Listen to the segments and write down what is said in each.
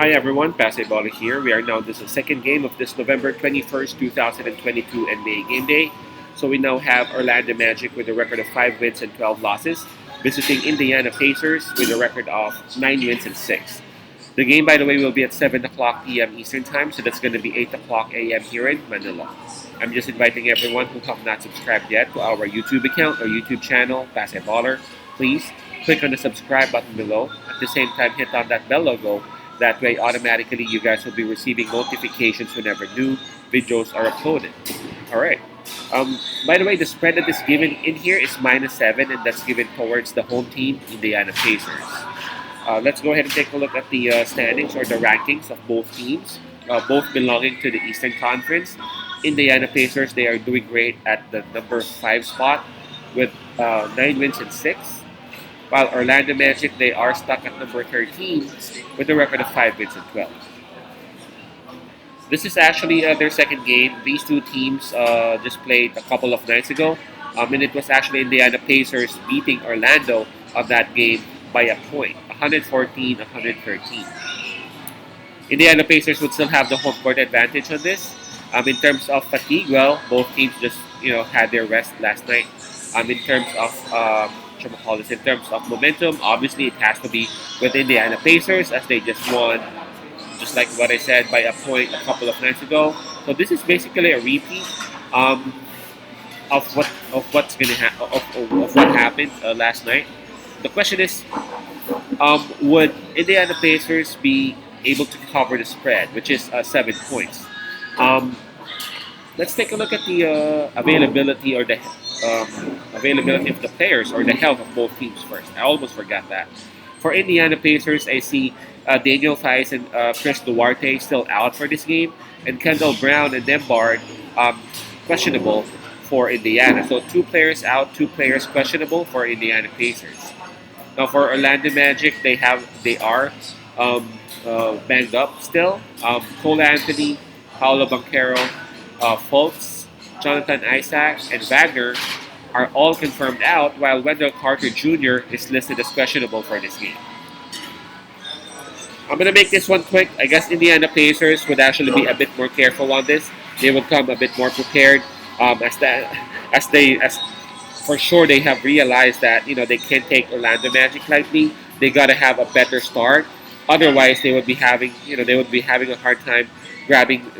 Hi everyone, Basketball here. We are now this is the second game of this November 21st, 2022 NBA Game Day. So we now have Orlando Magic with a record of 5 wins and 12 losses, visiting Indiana Pacers with a record of 9 wins and 6. The game, by the way, will be at 7 o'clock p.m. Eastern Time, so that's going to be 8 o'clock a.m. here in Manila. I'm just inviting everyone who have not subscribed yet to our YouTube account or YouTube channel, Basketballer. Please click on the subscribe button below. At the same time, hit on that bell logo. That way, automatically, you guys will be receiving notifications whenever new videos are uploaded. All right. By the way, the spread that is given in here is -7, and that's given towards the home team, Indiana Pacers. Let's go ahead and take a look at the standings or the rankings of both teams, both belonging to the Eastern Conference. Indiana Pacers, they are doing great at the number 5 spot with 9 wins and 6. While Orlando Magic, they are stuck at number 13 with a record of 5 wins and 12. This is actually their second game. These two teams just played a couple of nights ago. And it was actually Indiana Pacers beating Orlando of that game by a point, 114-113. Indiana Pacers would still have the home court advantage on this. In terms of fatigue, well, both teams just had their rest last night. In terms of in terms of momentum, obviously it has to be with Indiana Pacers as they just won, just like what I said, by a point a couple of nights ago. So this is basically a repeat of what's gonna of what happened last night. The question is, would Indiana Pacers be able to cover the spread, which is 7 points? Um, let's take a look at the availability or the availability of the players or the health of both teams first. I almost forgot that. For Indiana Pacers, I see Daniel Theis and Chris Duarte still out for this game, and Kendall Brown and Nembhard questionable for Indiana. So 2 players out, 2 players questionable for Indiana Pacers. Now for Orlando Magic, they are banged up still. Cole Anthony, Paolo Banchero, Fultz, Jonathan Isaac, and Wagner are all confirmed out, while Wendell Carter Jr. is listed as questionable for this game. I'm gonna make this one quick. I guess Indiana Pacers would actually be a bit more careful on this. They would come a bit more prepared, as for sure they have realized that they can't take Orlando Magic lightly. They gotta have a better start. Otherwise, they would be having a hard time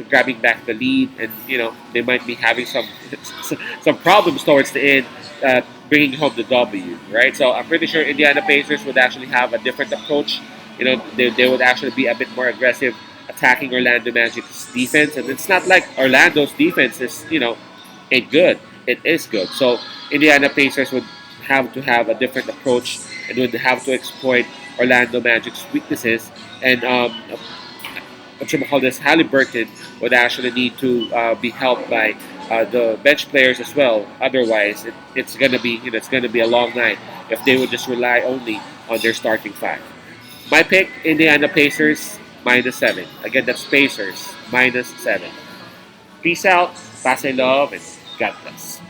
grabbing back the lead, and they might be having some problems towards the end, bringing home the W. Right. So I'm pretty sure Indiana Pacers would actually have a different approach. They would actually be a bit more aggressive attacking Orlando Magic's defense, and it's not like Orlando's defense is ain't good. It is good. So Indiana Pacers would have to have a different approach and would have to exploit Orlando Magic's weaknesses. And Halliburton would actually need to be helped by the bench players as well. Otherwise, it's gonna be a long night if they would just rely only on their starting 5. My pick: Indiana Pacers -7. Again, that's Pacers -7. Peace out, pass and love, and God bless.